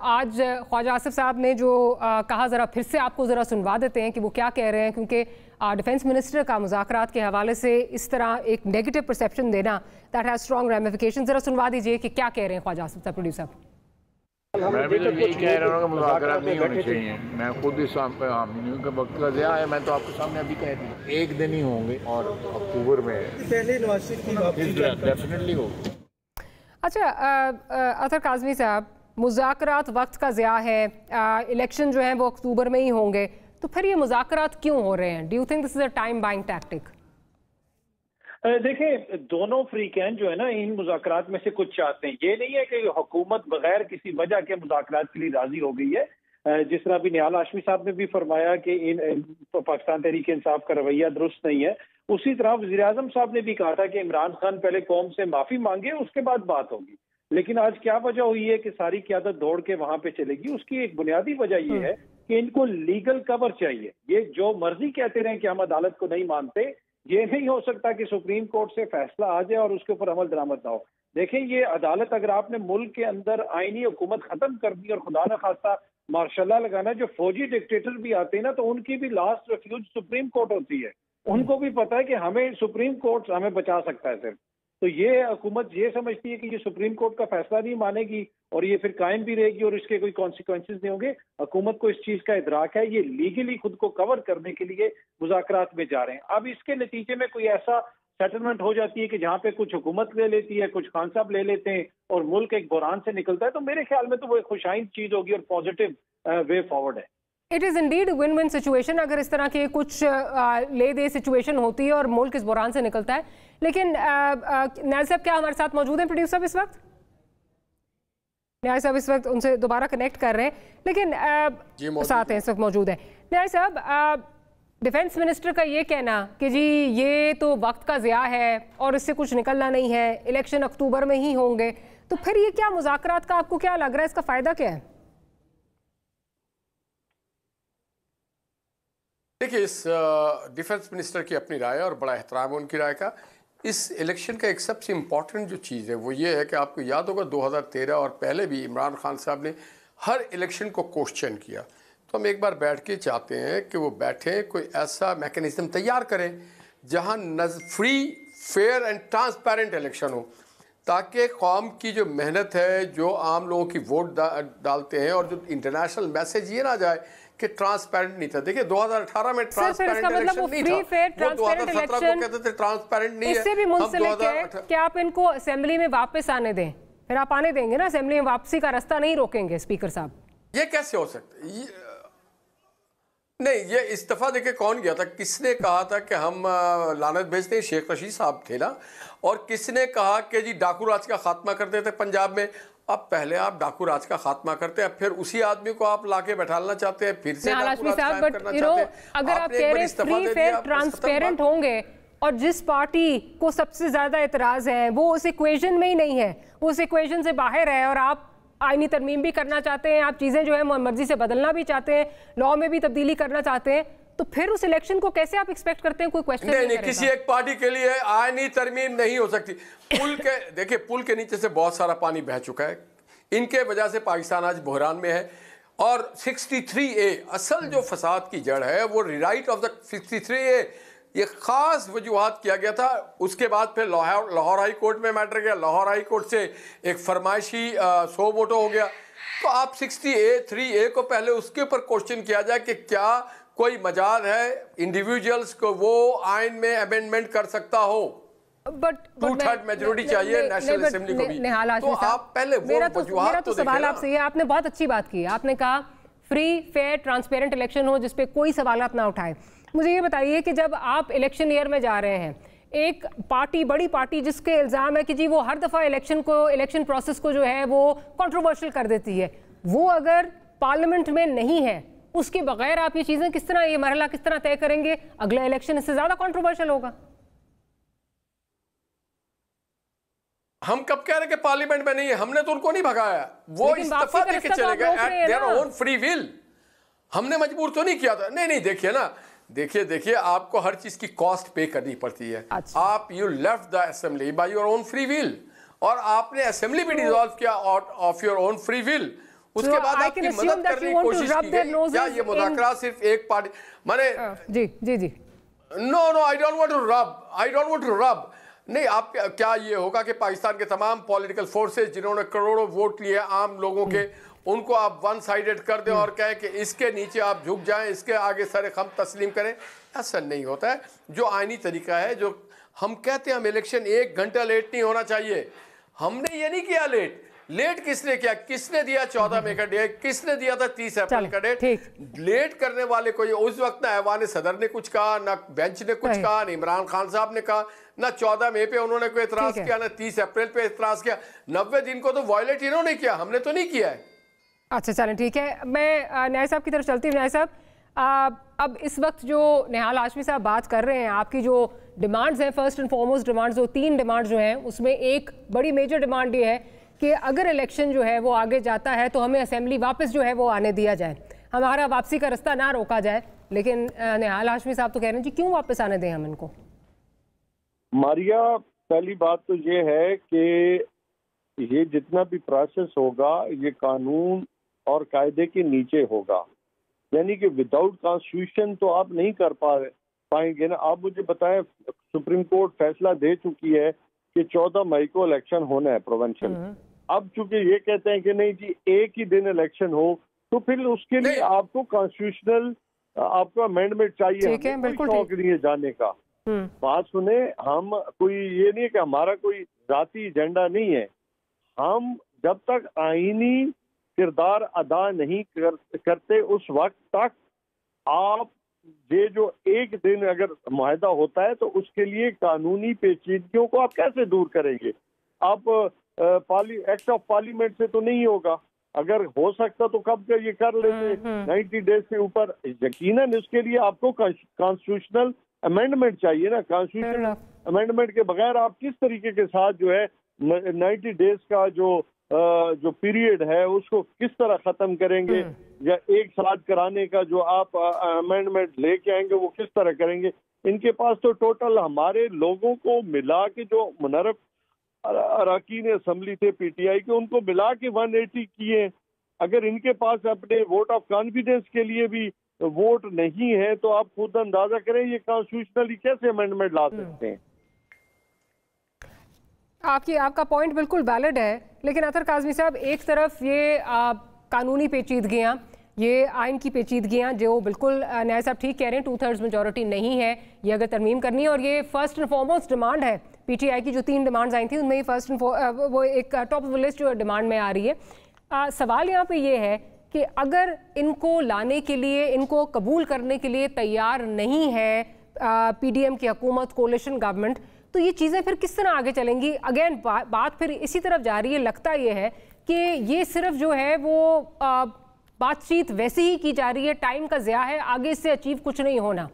आज ख्वाजा आसिफ साहब ने जो कहा, ज़रा फिर से आपको ज़रा सुनवा देते हैं कि वो क्या कह रहे हैं, क्योंकि डिफेंस मिनिस्टर का मुज़ाकरात के हवाले से इस तरह एक नेगेटिव परसेप्शन देना दैट हैज़ स्ट्रॉन्ग रैमिफिकेशन। ज़रा सुनवा दीजिए कि क्या कह रहे हैं ख्वाजा आसिफ साहब, प्रोड्यूसर साहब। मैं भी तो यही कह रहा हूँ कि मुज़ाकरात नहीं होने चाहिए। मैं खुद इस आमनियों का वक्त का ज़िया है, मैं तो आपके सामने अभी कह दी, एक दिन ही होंगे और अक्टूबर में डेफिनेटली होगी। अच्छा अतर काज़मी साहब, मुज़ाकरात वक्त का ज़िया है, इलेक्शन जो है वो अक्टूबर में ही होंगे, तो फिर ये मुज़ाकरात क्यों हो रहे हैं? Do you think this is a time buying tactic? देखें, दोनों फ्रीकैन जो है ना इन मुज़ाकरात में से कुछ चाहते हैं। ये नहीं है कि हुकूमत बगैर किसी वजह के मुज़ाकरात के लिए राजी हो गई है। जिस तरह अभी निहाल हाशमी साहब ने भी फरमाया कि इन पाकिस्तान तहरीक इंसाफ का रवैया दुरुस्त नहीं है, उसी तरह वज़ीर आज़म साहब ने भी कहा था कि इमरान खान पहले कौम से माफी मांगे, उसके बाद बात होगी। लेकिन आज क्या वजह हुई है कि सारी क़यादत दौड़ के वहां पे चलेगी? उसकी एक बुनियादी वजह यह है कि इनको लीगल कवर चाहिए। ये जो मर्जी कहते रहे कि हम अदालत को नहीं मानते, ये नहीं हो सकता कि सुप्रीम कोर्ट से फैसला आ जाए और उसके ऊपर अमल दरामद ना हो। देखें, ये अदालत अगर आपने मुल्क के अंदर आईनी हुकूमत खत्म कर दी और खुदा न खास्ता मार्शल्ला लगाना, जो फौजी डिक्टेटर भी आते हैं ना, तो उनकी भी लास्ट रेफ्यूज सुप्रीम कोर्ट होती है। उनको भी पता है कि हमें सुप्रीम कोर्ट हमें बचा सकता है सिर्फ। तो ये हुकूमत ये समझती है कि ये सुप्रीम कोर्ट का फैसला नहीं मानेगी और ये फिर कायम भी रहेगी और इसके कोई कॉन्सिक्वेंसेस नहीं होंगे। हुकूमत को इस चीज का इदराक है, ये लीगली खुद को कवर करने के लिए मुज़ाकरात में जा रहे हैं। अब इसके नतीजे में कोई ऐसा सेटलमेंट हो जाती है कि जहाँ पे कुछ हुकूमत ले लेती है, कुछ खान साहब ले लेते हैं और मुल्क एक बुरान से निकलता है, तो मेरे ख्याल में तो वो एक खुशाइन चीज होगी और पॉजिटिव वे फॉरवर्ड है। It is Indeed win win situation अगर इस तरह के कुछ ले दे सिचुएशन होती है और मुल्क इस बुरान से निकलता है। लेकिन न्याय साहब क्या हमारे साथ मौजूद हैं प्रोड्यूसर इस वक्त? न्याय साहब इस वक्त उनसे दोबारा कनेक्ट कर रहे हैं, लेकिन साथ हैं, इस वक्त मौजूद है। न्याय साहब, डिफेंस मिनिस्टर का ये कहना कि जी ये तो वक्त का ज़िया है और इससे कुछ निकलना नहीं है, इलेक्शन अक्टूबर में ही होंगे, तो फिर ये क्या मुज़ाकरात का आपको क्या लग रहा है, इसका फ़ायदा क्या है? देखिए, इस डिफेंस मिनिस्टर की अपनी राय है और बड़ा एहतराम है उनकी राय का। इस इलेक्शन का एक सबसे इम्पॉर्टेंट जो चीज़ है वो ये है कि आपको याद होगा 2013 और पहले भी इमरान खान साहब ने हर इलेक्शन को क्वेश्चन किया। तो हम एक बार बैठ के चाहते हैं कि वो बैठें, कोई ऐसा मैकेनिज्म तैयार करें जहां free, fair and transparent election हो, ताकि कौम की जो मेहनत है, जो आम लोगों की वोट डालते हैं, और जो इंटरनेशनल मैसेज ये ना जाए कि ट्रांसपेरेंट नहीं था। देखिए 2018 में ट्रांसपेरेंट इलेक्शन नहीं था, वो 2017 को कहते थे ट्रांसपेरेंट नहीं है। इससे भी मुंसलिक है कि आप इनको असेंबली में वापस आने दें, फिर आप आने देंगे ना, असेंबली में वापसी का रास्ता नहीं रोकेंगे स्पीकर साहब? ये कैसे हो सकता है? नहीं, ये इस्तीफा देके कौन गया था? किसने कहा था कि हम लानत भेजते हैं? शेख रशीद साहब थे ना। और किसने कहा कि जी डाकू राज का खात्मा करते थे पंजाब में? अब पहले आप डाकू राज का खात्मा करते हैं, फिर उसी आदमी को आप लाके बैठाना चाहते हैं, फिर से डाकू राज कायम करना चाहते हैं। अगर आप कह रहे हैं फ्री, फेयर, ट्रांसपेरेंट होंगे और जिस पार्टी को सबसे ज्यादा एतराज है वो उस इक्वेशन में ही नहीं है, वो उस इक्वेशन से बाहर है, और आप आईनी तरमीम भी करना चाहते हैं, आप चीजें जो है मर्जी से बदलना भी चाहते हैं, लॉ में भी तब्दीली करना चाहते हैं, तो फिर उस इलेक्शन को कैसे आप एक्सपेक्ट करते हैं? कोई क्वेश्चन नहीं, किसी एक पार्टी के लिए आईनी तरमीम नहीं हो सकती। पुल के देखिए, पुल के नीचे से बहुत सारा पानी बह चुका है, इनके वजह से पाकिस्तान आज बहरान में है। और 63A असल जो फसाद की जड़ है वो रिराइट ऑफ द 63A, ये खास वजूहात किया गया था। उसके बाद फिर लाहौर हाई कोर्ट में मैटर गया, लाहौर हाई कोर्ट से एक फरमाइशी सो वोटो हो गया। तो आप 63A को पहले उसके ऊपर क्वेश्चन किया जाए कि क्या कोई मजाज है इंडिविजुअल्स को वो आइन में अमेंडमेंट कर सकता हो। बट 2/3 मेजॉरिटी चाहिए नेशनल असेंबली को भी। तो आप पहले मेरा तो सवाल आपसे ये, आपने बहुत अच्छी बात की, आपने कहा फ्री, फेयर, ट्रांसपेरेंट इलेक्शन हो जिसपे कोई सवालात ना उठाए। मुझे ये बताइए कि जब आप इलेक्शन ईयर में जा रहे हैं, एक पार्टी, बड़ी पार्टी जिसके इल्ज़ाम है कि जी वो हर दफ़ा इलेक्शन प्रोसेस को जो है वो कंट्रोवर्शियल कर देती है, वो अगर पार्लियामेंट में नहीं है, उसके बगैर आप ये चीज़ें किस तरह, ये मरहला किस तरह तय करेंगे? अगला इलेक्शन इससे ज़्यादा कंट्रोवर्शियल होगा। हम कब कह रहे कि पार्लियामेंट में नहीं है? हमने तो उनको नहीं भगाया, वो इस्तीफा देके चले गए eight their own free will. हमने मजबूर तो नहीं किया था। नहीं, देखिए ना, देखिए आपको हर चीज की कॉस्ट पे करनी पड़ती है। अच्छा। आप you left the assembly by your own free will, और आपने असेंबली भी डिसॉल्व किया of your own free will. उसके बाद आपकी मदद करने की कोशिश की गई। क्या ये मुज़ाकरात सिर्फ एक पार्टी माने? जी no, I don't want to rub. नहीं, आप क्या ये होगा कि पाकिस्तान के तमाम पॉलिटिकल फोर्सेस जिन्होंने करोड़ों वोट लिए आम लोगों के, उनको आप वन साइडेड कर दें और कहें कि इसके नीचे आप झुक जाएं, इसके आगे सर खम तस्लीम करें? ऐसा नहीं होता है। जो आईनी तरीका है, जो हम कहते हैं हम इलेक्शन 1 घंटा लेट नहीं होना चाहिए, हमने ये नहीं किया लेट किसने किया? किसने दिया 14 मई का डेट? किसने दिया था 30 अप्रैल का डेट? लेट करने वाले को उस वक्त ना ऐवान सदर ने कुछ कहा, ना बेंच ने कुछ कहा, ना इमरान खान साहब ने कहा, ना 14 मई पे उन्होंने कोई एतराज किया, ना 30 अप्रैल पे एतराज किया। 90 दिन को तो वायलेट इन्होंने किया, हमने तो नहीं किया है। अच्छा, चलें, ठीक है। मैं न्याय साहब की तरफ चलती हूँ। न्याय साहब, अब इस वक्त जो निहाल हाशमी साहब बात कर रहे हैं, आपकी जो डिमांड्स हैं, फर्स्ट एंड फॉरमोस्ट डिमांड्स, जो 3 डिमांड्स जो हैं, उसमें एक बड़ी मेजर डिमांड ये है कि अगर इलेक्शन जो है वो आगे जाता है तो हमें असेंबली वापस जो है वो आने दिया जाए, हमारा वापसी का रास्ता ना रोका जाए। लेकिन निहाल हाशमी साहब तो कह रहे हैं जी क्यों वापस आने दें हम इनको? मारिया, पहली बात तो ये है कि ये जितना भी प्रोसेस होगा ये कानून और कायदे के नीचे होगा, यानी कि विदाउट कॉन्स्टिट्यूशन तो आप नहीं कर पाएंगे ना। आप मुझे बताएं, सुप्रीम कोर्ट फैसला दे चुकी है कि 14 मई को इलेक्शन होना है प्रोविंशियल। अब चूंकि ये कहते हैं कि नहीं जी एक ही दिन इलेक्शन हो, तो फिर उसके लिए आपको कॉन्स्टिट्यूशनल आपको अमेंडमेंट चाहिए। कोई शौक नहीं है जाने का। बात सुने, हम कोई ये नहीं है कि हमारा कोई जाती एजेंडा नहीं है। हम जब तक आईनी किरदार अदा नहीं करते उस वक्त तक आप ये जो एक दिन अगर मुआहदा होता है तो उसके लिए कानूनी पेचीदगियों को आप कैसे दूर करेंगे? आप एक्ट ऑफ पार्लियामेंट से तो नहीं होगा। अगर हो सकता तो कब ये कर लेते 90 डेज से ऊपर। यकीनन इसके लिए आपको कॉन्स्टिट्यूशनल अमेंडमेंट चाहिए ना। कॉन्स्टिट्यूशनल अमेंडमेंट के बगैर आप किस तरीके के साथ जो है 90 डेज का जो पीरियड है उसको किस तरह खत्म करेंगे, या एक साथ कराने का जो आप अमेंडमेंट लेके आएंगे वो किस तरह करेंगे। इनके पास तो टोटल हमारे लोगों को मिला के जो मुनर्रफ अरकान असम्बली थे पीटीआई के, उनको मिला के 180 किए। अगर इनके पास अपने वोट ऑफ कॉन्फिडेंस के लिए भी वोट नहीं है तो आप खुद अंदाजा करें ये कॉन्स्टिट्यूशनली कैसे अमेंडमेंट ला सकते हैं। आपका पॉइंट बिल्कुल वैलिड है, लेकिन अतर काज़मी साहब, एक तरफ ये कानूनी पेचीदगियाँ, ये आइन की पेचीदगियाँ जो बिल्कुल न्याय साहब ठीक कह रहे हैं, 2/3 मेजॉरिटी नहीं है, ये अगर तरमीम करनी है और ये फर्स्ट एंड फॉरमोस्ट डिमांड है पीटीआई की। जो 3 डिमांड्स आई थी उनमें फर्स्ट एंड वो एक टॉप ऑफ लिस्ट जो डिमांड में आ रही है। सवाल यहाँ पे ये है कि अगर इनको लाने के लिए, इनको कबूल करने के लिए तैयार नहीं है पीडीएम की हुकूमत, कोalition गवर्नमेंट, तो ये चीज़ें फिर किस तरह आगे चलेंगी? अगेन बात फिर इसी तरफ जा रही है। लगता ये है कि ये सिर्फ जो है वो बातचीत वैसे ही की जा रही है, टाइम का ज़िया है, आगे इससे अचीव कुछ नहीं होना।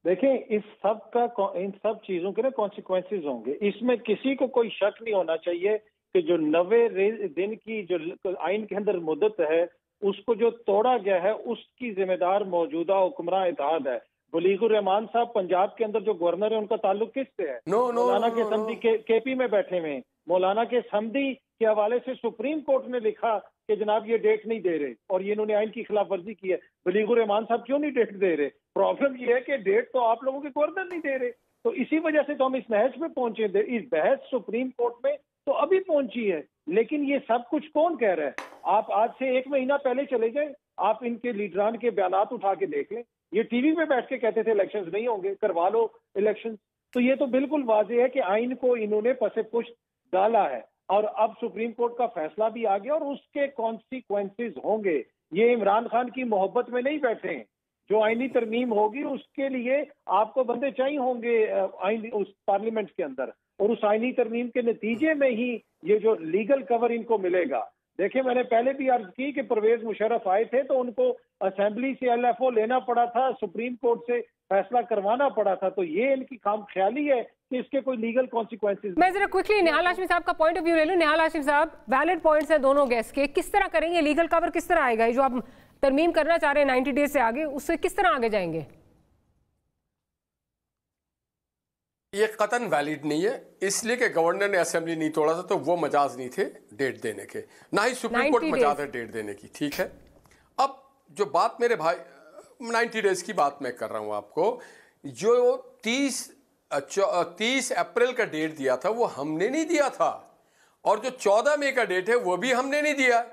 देखें, इस सब का, इन सब चीजों के ना कॉन्सिक्वेंसेज होंगे। इसमें किसी को कोई शक नहीं होना चाहिए कि जो 90 दिन की जो आइन के अंदर मुद्दत है उसको जो तोड़ा गया है उसकी जिम्मेदार मौजूदा हुक्मरान इत्तेहाद है। बलीगुर रहमान साहब पंजाब के अंदर जो गवर्नर है उनका ताल्लुक किससे है? मौलाना के समदी केपी में बैठे हुए। मौलाना के समदी के हवाले से सुप्रीम कोर्ट ने लिखा कि जनाब ये डेट नहीं दे रहे और ये इन्होंने आइन की खिलाफ वर्जी की है। बलीगुर रहमान साहब क्यों नहीं डेट दे रहे? प्रॉब्लम ये है कि डेट तो आप लोगों के गवर्नर नहीं दे रहे, तो इसी वजह से तो हम इस बहस में पहुंचे थे। इस बहस सुप्रीम कोर्ट में तो अभी पहुंची है, लेकिन ये सब कुछ कौन कह रहा है? आप आज से 1 महीना पहले चले जाए, आप इनके लीडरान के बयानात उठा के देख लें। ये टीवी में बैठ के कहते थे इलेक्शंस नहीं होंगे, करवा लो इलेक्शंस। तो ये तो बिल्कुल वाज़ेह है कि आइन को इन्होंने पसे पुश डाला है और अब सुप्रीम कोर्ट का फैसला भी आ गया और उसके कॉन्सिक्वेंसेज होंगे। ये इमरान खान की मोहब्बत में नहीं बैठे हैं। जो आईनी तरमीम होगी उसके लिए आपको बंदे चाहिए होंगे आइन उस पार्लियामेंट के अंदर, और उस आईनी तरमीम के नतीजे में ही ये जो लीगल कवर इनको मिलेगा। देखिए, मैंने पहले भी अर्ज की कि परवेज मुशर्रफ आए थे तो उनको असेंबली से एलएफओ लेना पड़ा था, सुप्रीम कोर्ट से फैसला करवाना पड़ा था। तो ये इनकी काम ख्याली है कि इसके कोई लीगल कॉन्सिक्वेंसेज। मैं जरा क्विकली निहाल हाशमी साहब का पॉइंट ऑफ व्यू ले लूं। निहाल हाशमी साहब, वैलिड पॉइंट्स हैं दोनों गेस्ट के, किस तरह करेंगे? लीगल कवर किस तरह आएगा? जो आप तरमीम करना चाह रहे हैं 90 डेज से आगे, उससे किस तरह आगे जाएंगे? ये कतन वैलिड नहीं है, इसलिए कि गवर्नर ने असेंबली नहीं तोड़ा था तो वो मजाज नहीं थे डेट देने के, ना ही सुप्रीम कोर्ट मजाज है डेट देने की। ठीक है, अब जो बात मेरे भाई 90 डेज की बात मैं कर रहा हूं आपको, जो 30 अप्रैल का डेट दिया था वो हमने नहीं दिया था, और जो 14 मई का डेट है वो भी हमने नहीं दिया।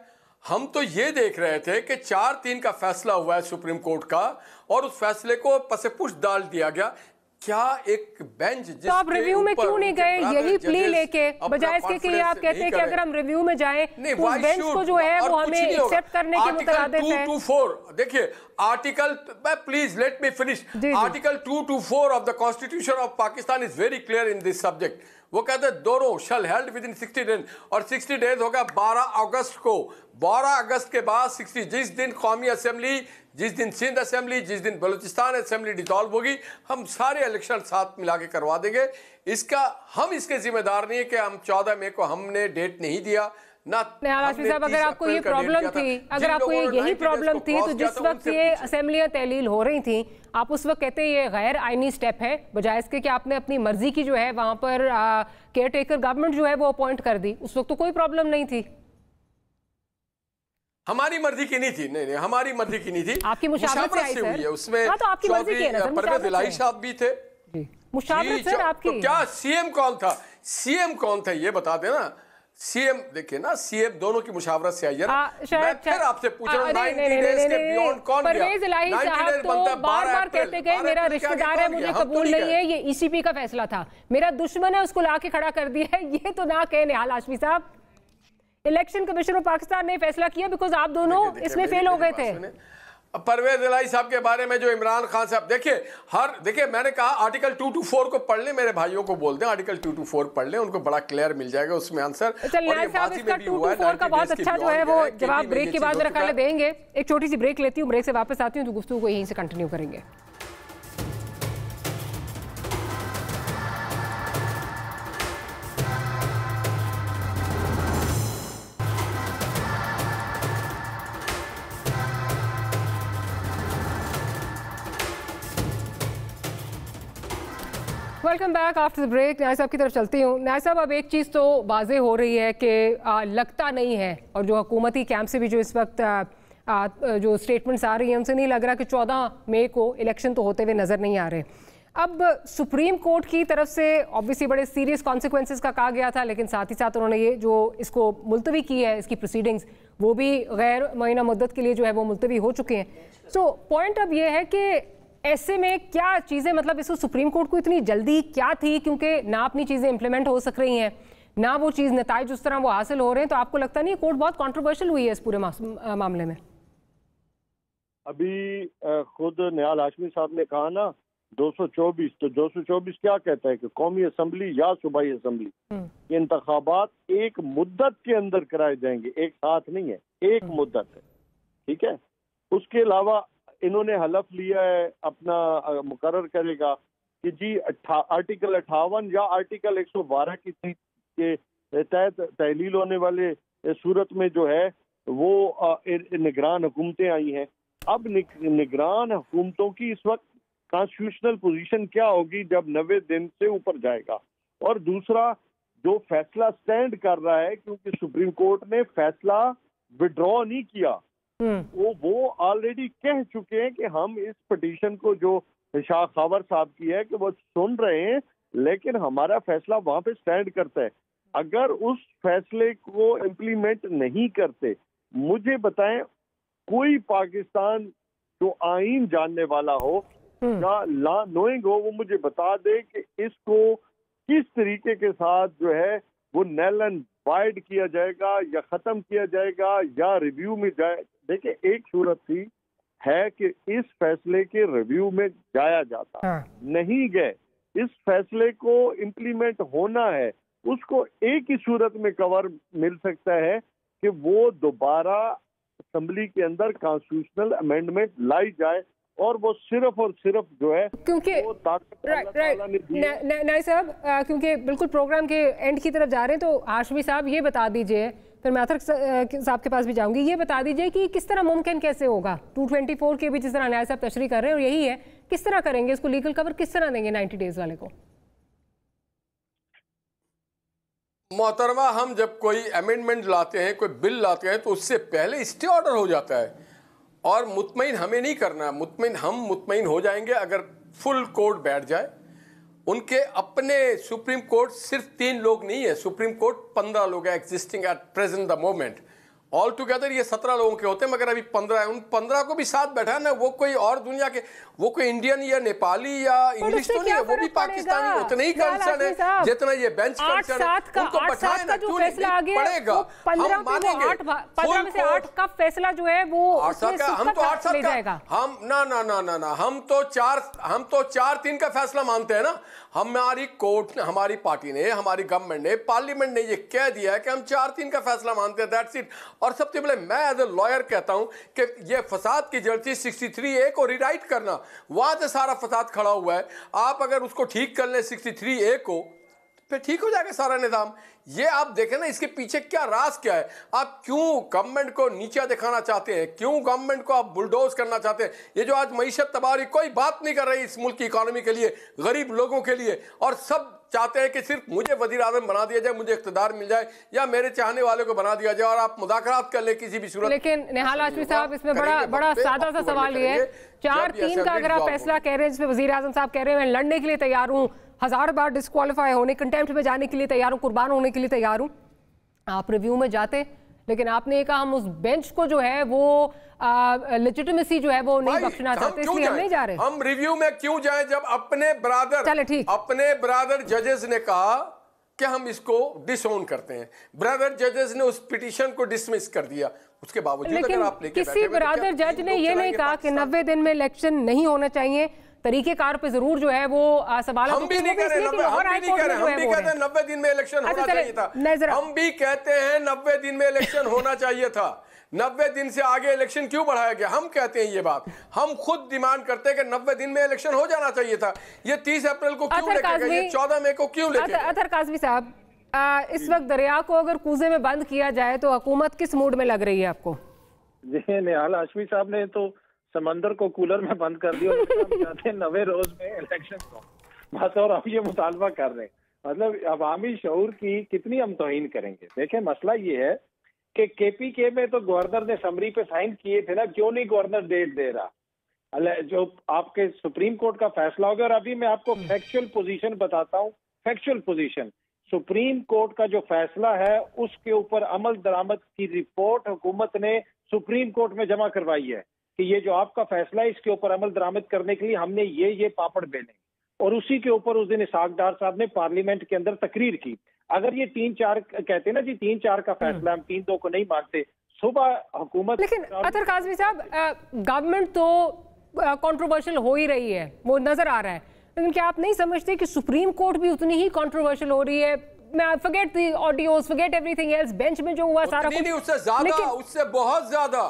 हम तो ये देख रहे थे कि 4-3 का फैसला हुआ है सुप्रीम कोर्ट का और उस फैसले को पसेपुश डाल दिया गया। क्या एक बेंच तो आप रिव्यू में क्यों नहीं गए यही प्ली लेके, बजाय इसके कि आप कहते हैं कि अगर हम रिव्यू में जाएं तो उस बेंच को जो है वो हमें एक्सेप्ट करने के मुताबिक है। 224 देखिए article, please let me finish. Article 224 of the constitution of Pakistan is very clear in this subject. वो कहते हैं दोनों शल हेल्ड विद इन 60 डेज, और 60 डेज होगा 12 अगस्त को। 12 अगस्त के बाद 60, जिस दिन कौमी असेंबली, जिस दिन सिंध असेंबली, जिस दिन बलूचिस्तान असेंबली डिसॉल्व होगी, हम सारे इलेक्शन साथ मिला के करवा देंगे। हम इसके जिम्मेदार नहीं है कि हम 14 मई को हमने डेट नहीं दिया ना। साहब, अगर आपको ये प्रॉब्लम थी, अगर आपको यही प्रॉब्लम थी तो जिस वक्त ये असेंबलियां तहलील हो रही थी आप उस वक्त कहते ये गैर आईनी स्टेप है, बजाय इसके कि आपने अपनी मर्जी की जो है वहां पर केयर टेकर गवर्नमेंट जो है वो अपॉइंट कर दी। उस वक्त तो कोई प्रॉब्लम नहीं थी। हमारी मर्जी की नहीं थी। नहीं, हमारी मर्जी की नहीं थी। आपकी मुशावरत से हुई है उसमें। हाँ, तो आपकी मर्जी की है ना, परवेज इलाही साहब भी थे। मुशावरत सर आपकी। तो क्या सीएम कौन था? सीएम कौन था ये बता देना। सीएम देखिए ना, सीएम दोनों की मुशावरत से आई है। मैं फिर आपसे पूछ रहा हूं 90 डेज के बियॉन्ड कौन गया? परवेज इलाही साहब तो बार-बार कहते गए मेरा रिश्तेदार है, मुझे कबूल नहीं है, ये ईसीपी का फैसला था, मेरा दुश्मन है, उसको लाके खड़ा कर दिया है। ये तो ना कहे निहाल हाशमी साहब। इलेक्शन कमीशन ऑफ पाकिस्तान ने फैसला किया बिकॉज आप दोनों इसमें फेल हो गए थे। परवेज इलाही साहब के बारे में जो इमरान खान साहब, देखिए मैंने कहा आर्टिकल 224 को पढ़ लें, मेरे भाइयों को बोल दें आर्टिकल 224 पढ़ लें, उनको बड़ा क्लियर मिल जाएगा उसमें आंसर। चल न्याय साहब इसका 224 का बहुत अच्छा जो है वो जवाब ब्रेक के बाद मेरा ख्याल देंगे। एक छोटी सी ब्रेक लेती हूँ, ब्रेक से वापस आती हूँ तो गुफ्तगू को यहीं से कंटिन्यू करेंगे। Welcome back after the break. न्याय साहब की तरफ चलती हूँ। न्याय साहब, अब एक चीज़ तो वाज़ेह हो रही है कि लगता नहीं है, और जो हुकूमती कैंप से भी जो इस वक्त जो स्टेटमेंट्स आ रही हैं उनसे नहीं लग रहा कि 14 मई को इलेक्शन तो होते हुए नज़र नहीं आ रहे। अब सुप्रीम कोर्ट की तरफ से ऑब्वियसली बड़े सीरियस कॉन्सिक्वेंसेस का कहा गया था, लेकिन साथ ही साथ उन्होंने ये जो इसको मुलतवी की है, इसकी प्रोसीडिंग्स वो भी गैर मुअय्यना मुद्दत के लिए जो है वो मुलतवी हो चुके हैं। सो पॉइंट अब ये है कि ऐसे में क्या चीज़ें, मतलब इसको सुप्रीम कोर्ट को इतनी जल्दी क्या थी, क्योंकि ना अपनी चीज़ें इंप्लीमेंट हो सक रही हैं, ना वो चीज़ नताइज उस तरह वो हासिल हो रहे हैं, तो आपको लगता नहीं कोर्ट बहुत कंट्रोवर्शियल हुई है इस पूरे मामले में? अभी खुद निहाल हाशमी साहब ने कहा ना 224, तो 224 क्या कहता है कि कौमी असम्बली या सूबाई असम्बली के इंतखाबात एक मुद्दत के अंदर कराए जाएंगे, एक साथ नहीं है, एक मुद्दत है, ठीक है। उसके अलावा इन्होंने हलफ लिया है अपना मुकर्रर करेगा कि जी आर्टिकल 58 या आर्टिकल 112 के तहत तहलील होने वाले सूरत में जो है वो निगरान हुकूमतें आई हैं। अब निगरान हुकूमतों की इस वक्त कॉन्स्टिट्यूशनल पोजीशन क्या होगी जब 90 दिन से ऊपर जाएगा। और दूसरा जो फैसला स्टैंड कर रहा है, क्योंकि सुप्रीम कोर्ट ने फैसला विड्रॉ नहीं किया, वो ऑलरेडी कह चुके हैं कि हम इस पिटीशन को जो शाह खावर साहब की है कि वो सुन रहे हैं, लेकिन हमारा फैसला वहां पे स्टैंड करता है। अगर उस फैसले को इम्प्लीमेंट नहीं करते, मुझे बताएं कोई पाकिस्तान जो आईन जानने वाला हो या ला नोइंग हो, वो मुझे बता दे कि इसको किस तरीके के साथ जो है वो नल एंड वाइड किया जाएगा या खत्म किया जाएगा या रिव्यू में जाए। देखिए एक सूरत थी है कि इस फैसले के रिव्यू में जाया जाता, नहीं गए, इस फैसले को इम्प्लीमेंट होना है, उसको एक ही सूरत में कवर मिल सकता है कि वो दोबारा असेंबली के अंदर कॉन्स्टिट्यूशनल अमेंडमेंट लाई जाए, और वो सिर्फ और सिर्फ जो है क्योंकि नाई साहब क्योंकि बिल्कुल प्रोग्राम के एंड की तरफ जा रहे हैं, तो हाशमी साहब ये बता दीजिए, फिर मैं अतर साहब के पास भी जाऊंगी, ये बता दीजिए कि किस तरह मुमकिन कैसे होगा 224 के भी जिस तरह न्याय साहब तशरीह कर रहे हैं, और यही है किस तरह करेंगे इसको, लीगल कवर किस तरह देंगे 90 डेज वाले को? मोहतरमा, हम जब कोई अमेंडमेंट लाते हैं, कोई बिल लाते हैं, तो उससे पहले स्टे ऑर्डर हो जाता है, और मुतमईन हमें नहीं करना। हम मुतमईन हो जाएंगे अगर फुल कोर्ट बैठ जाए। उनके अपने सुप्रीम कोर्ट सिर्फ 3 लोग नहीं है, सुप्रीम कोर्ट 15 लोग है existing at present the moment. All together ये 17 लोगों के होते हैं, मगर अभी 15 है। उन 15 को भी साथ बैठा ना, वो कोई और दुनिया के, वो कोई इंडियन या नेपाली या इंग्लिश तो नहीं है, वो भी पाकिस्तानी उतने ही कंसर्न है जितना ये बेंच कंसर्न है। उनको बैठाए ना, क्यों नहीं पड़ेगा? हम मानेंगे 15 में से 8 का फैसला जो है वो हम तो 8-7 का, हम ना हम तो 4-3 का फैसला मानते हैं ना। हमारी कोर्ट, हमारी पार्टी ने, हमारी गवर्नमेंट ने, पार्लियामेंट ने ये कह दिया है कि हम 4-3 का फैसला मानते हैं, दैट्स इट। और सबसे पहले मैं एज ए लॉयर कहता हूं कि ये फसाद की जड़ थी 63A को रिराइट करना, वहां से सारा फसाद खड़ा हुआ है। आप अगर उसको ठीक कर लें 63A को, फिर ठीक हो जाएगा सारा निजाम। ये आप देखें ना, इसके पीछे क्या राज क्या है। आप क्यों गवर्नमेंट को नीचा दिखाना चाहते हैं, क्यों गवर्नमेंट को आप बुलडोज करना चाहते हैं? ये जो आज मईशत तबाही, कोई बात नहीं कर रही इस मुल्क की इकॉनमी के लिए, गरीब लोगों के लिए, और सब चाहते हैं कि सिर्फ मुझे वजीर आजम बना दिया जाए, मुझे इख्तिदार मिल जाए, या मेरे चाहने वाले को बना दिया जाए, और आप मुज़ाकरात कर ले किसी भी सूरत। लेकिन निहाल हाशमी साहब, इसमें बड़ा सादा सा सवाल ये है, 4-3 का अगर आप फैसला कह रहे हैं, जिसमें वजीर आजम साहब कह रहे हैं मैं लड़ने के लिए तैयार हूँ, 1000 बार डिस्क्वालीफाई होने, कंटेम्प्ट में जाने के लिए तैयार हूँ, कुर्बान होने के लिए तैयार हूँ, आप रिव्यू में जाते, लेकिन आपने कहा हम उस बेंच को जो है वो लेजिटिमेसी जो है वो नहीं बख्शना चाहते, इसलिए हम नहीं जा रहे। हम रिव्यू में क्यों जाएं जब अपने ब्रादर जजेस ने कहा कि हम इसको डिसओन करते हैं। ब्रदर जजेस ने उस पिटीशन को डिसमिस कर दिया, उसके बावजूद लेकिन अगर आप लेके किसी ब्रदर जज ने ये नहीं कहा कि 90 दिन में इलेक्शन नहीं होना चाहिए। तरीकेकार पे जरूर जो है वो सवाल हम भी नहीं कह रहे, हम भी कहते हैं 90 दिन में इलेक्शन होना चाहिए था। हम भी कहते हैं 90 दिन में इलेक्शन होना चाहिए था। 90 दिन से आगे इलेक्शन क्यों बढ़ाया गया? हम कहते हैं ये बात, हम खुद डिमांड करते हैं कि 90 दिन में इलेक्शन हो जाना चाहिए था। ये 30 अप्रैल को क्यों लेके गए? ये 14 मई को क्यों लेके गए? अतर काज़मी साहब, इस वक्त दरिया को अगर कूजे में बंद किया जाए तो हुकूमत किस मूड में लग रही है आपको? जी, निहाल हाशमी साहब ने तो समंदर को कूलर में बंद कर दिया। हम चाहते हैं 90 रोज में इलेक्शन हो बस, और हम ये मुतालबा कर रहे हैं। मतलब अवामी शऊर की कितनी हम तौहीन करेंगे? देखें, मसला ये है कि KPK में तो गवर्नर ने समरी पे साइन किए थे ना, क्यों नहीं गवर्नर डेट दे रहा? जो आपके सुप्रीम कोर्ट का फैसला हो गया। और अभी मैं आपको फैक्चुअल पोजीशन बताता हूँ। फैक्चुअल पोजीशन, सुप्रीम कोर्ट का जो फैसला है उसके ऊपर अमल दरामद की रिपोर्ट हुकूमत ने सुप्रीम कोर्ट में जमा करवाई है कि ये जो आपका फैसला है इसके ऊपर अमल दरामद करने के लिए हमने ये पापड़ बेले। और उसी के ऊपर उस दिन इसहाक डार साहब ने पार्लियामेंट के अंदर तकरीर की। अगर ये 3-4 कहते हैं ना जी, 3-4 का फैसला, हम 3-2 को नहीं मानते। सुबह हुकूमत, लेकिन अतर काज़मी साहब, गवर्नमेंट तो कंट्रोवर्शियल हो ही रही है, वो नजर आ रहा है, लेकिन क्या आप नहीं समझते कि सुप्रीम कोर्ट भी उतनी ही कंट्रोवर्शियल हो रही है? Forget the audios, forget everything else, bench में जो हुआ सारा कुछ, उससे ज्यादा, उससे बहुत ज्यादा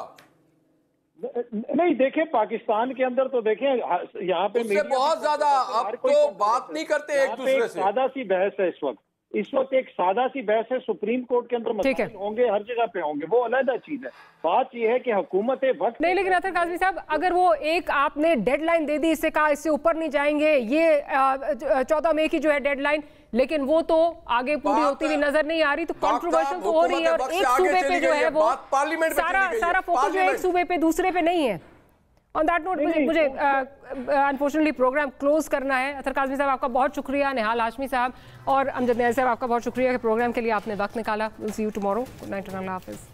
नहीं। देखें, पाकिस्तान के अंदर तो देखें यहाँ पे उससे बहुत ज्यादा आप तो बात नहीं करते एक दूसरे से। सादा सी बहस है इस वक्त एक सादा सी बहस है। सुप्रीम कोर्ट के अंदर मसाइल होंगे, हर जगह पे होंगे, वो अलग चीज है। बात ये है कि हुकूमत वक्त नहीं। लेकिन अतर काज़मी साहब, अगर वो एक आपने डेडलाइन दे दी, इससे कहा इससे ऊपर नहीं जाएंगे, ये 14 मई की जो है डेडलाइन, लेकिन वो तो आगे पूरी होती हुई नजर नहीं आ रही, तो कंट्रोवर्शियल तो हो रही है। और एक सूबे पे जो है वो सारा फोकस जो है एक सूबे पे दूसरे पे नहीं है। ऑन दैट नोट मुझे अनफॉर्चुनेटली प्रोग्राम क्लोज करना है। अतर काज़मी साहब आपका बहुत शुक्रिया, निहाल हाशमी साहब और अमजद न्याज़ी साहब आपका बहुत शुक्रिया कि प्रोग्राम के लिए आपने वक्त निकाला। Will see you tomorrow. Good night, अल्लाह हाफिज़।